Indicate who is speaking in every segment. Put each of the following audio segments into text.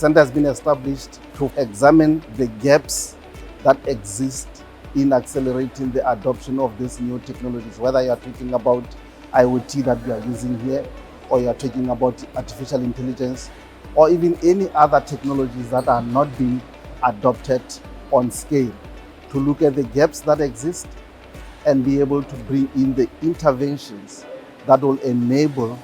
Speaker 1: center has been established to examine the gaps that exist in accelerating the adoption of these new technologies, whether you are talking about IoT that we are using here, or you are talking about artificial intelligence, or even any other technologies that are not being adopted on scale, to look at the gaps that exist and be able to bring in the interventions that will enable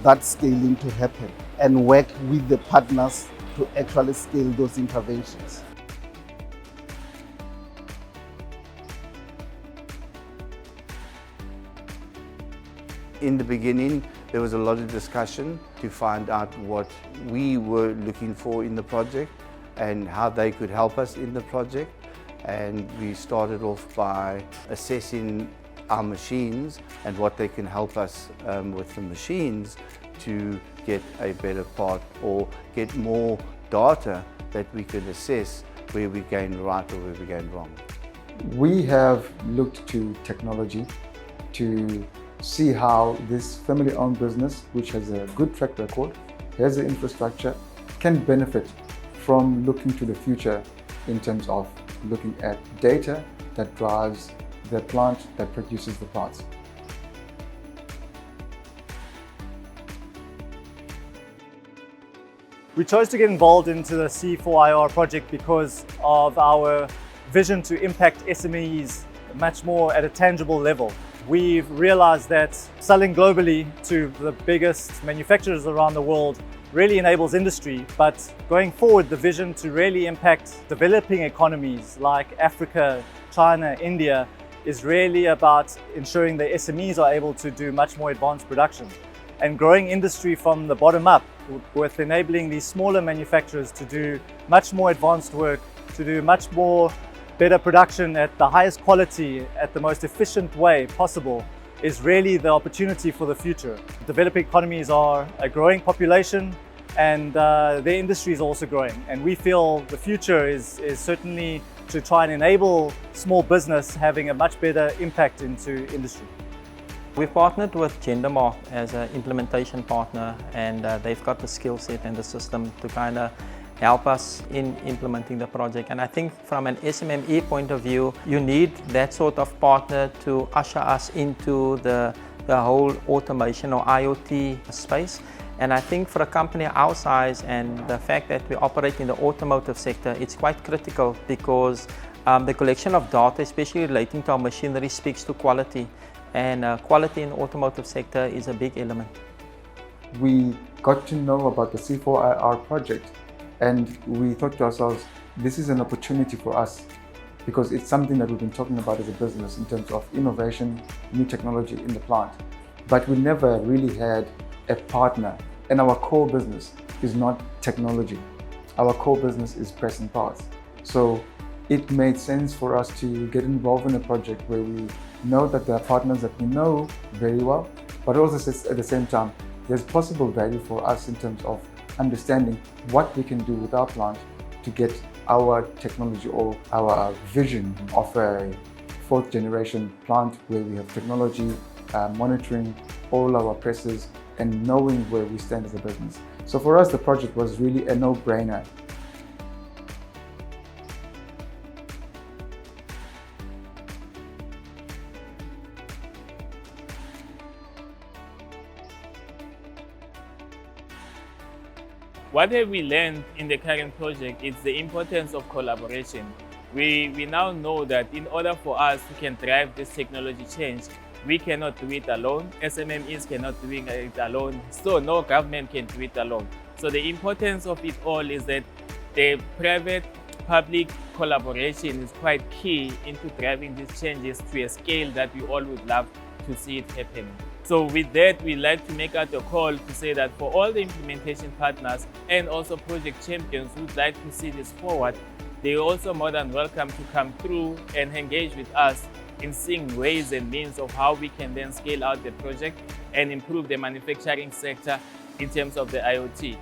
Speaker 1: that scaling to happen, and work with the partners to actually scale those interventions.
Speaker 2: In the beginning, there was a lot of discussion to find out what we were looking for in the project and how they could help us in the project. And we started off by assessing our machines and what they can help us with the machines to get a better part or get more data that we could assess where we gained right or where we gained wrong.
Speaker 3: We have looked to technology to see how this family-owned business, which has a good track record, has the infrastructure, can benefit from looking to the future in terms of looking at data that drives the plant that produces the parts.
Speaker 4: We chose to get involved into the C4IR project because of our vision to impact SMEs much more at a tangible level. We've realized that selling globally to the biggest manufacturers around the world really enables industry, but going forward, the vision to really impact developing economies like Africa, China, India is really about ensuring the SMEs are able to do much more advanced production and growing industry from the bottom up, with enabling these smaller manufacturers to do much more advanced work, to do much more better production at the highest quality, at the most efficient way possible, is really the opportunity for the future. Developing economies are a growing population, and their industry is also growing. And we feel the future is certainly to try and enable small business having a much better impact into industry.
Speaker 5: We've partnered with Gendermark as an implementation partner, and they've got the skill set and the system to kind of help us in implementing the project. And I think from an SMME point of view, you need that sort of partner to usher us into the whole automation or IoT space. And I think for a company our size and the fact that we operate in the automotive sector, it's quite critical because the collection of data, especially relating to our machinery, speaks to quality. And quality in the automotive sector is a big element.
Speaker 3: We got to know about the C4IR project, and we thought to ourselves, this is an opportunity for us, because it's something that we've been talking about as a business in terms of innovation, new technology in the plant. But we never really had a partner, and our core business is not technology. Our core business is pressing parts. So it made sense for us to get involved in a project where we know that there are partners that we know very well, but also at the same time, there's possible value for us in terms of understanding what we can do with our plant to get our technology or our vision of a fourth generation plant where we have technology, monitoring all our presses and knowing where we stand as a business. So for us, the project was really a no-brainer.
Speaker 6: What have we learned in the current project is the importance of collaboration. We now know that in order for us to can drive this technology change, we cannot do it alone. SMMEs cannot do it alone. So no government can do it alone. So the importance of it all is that the private-public collaboration is quite key into driving these changes to a scale that we all would love to see it happening. So with that, we'd like to make out a call to say that for all the implementation partners and also project champions who'd like to see this forward, they're also more than welcome to come through and engage with us in seeing ways and means of how we can then scale out the project and improve the manufacturing sector in terms of the IoT.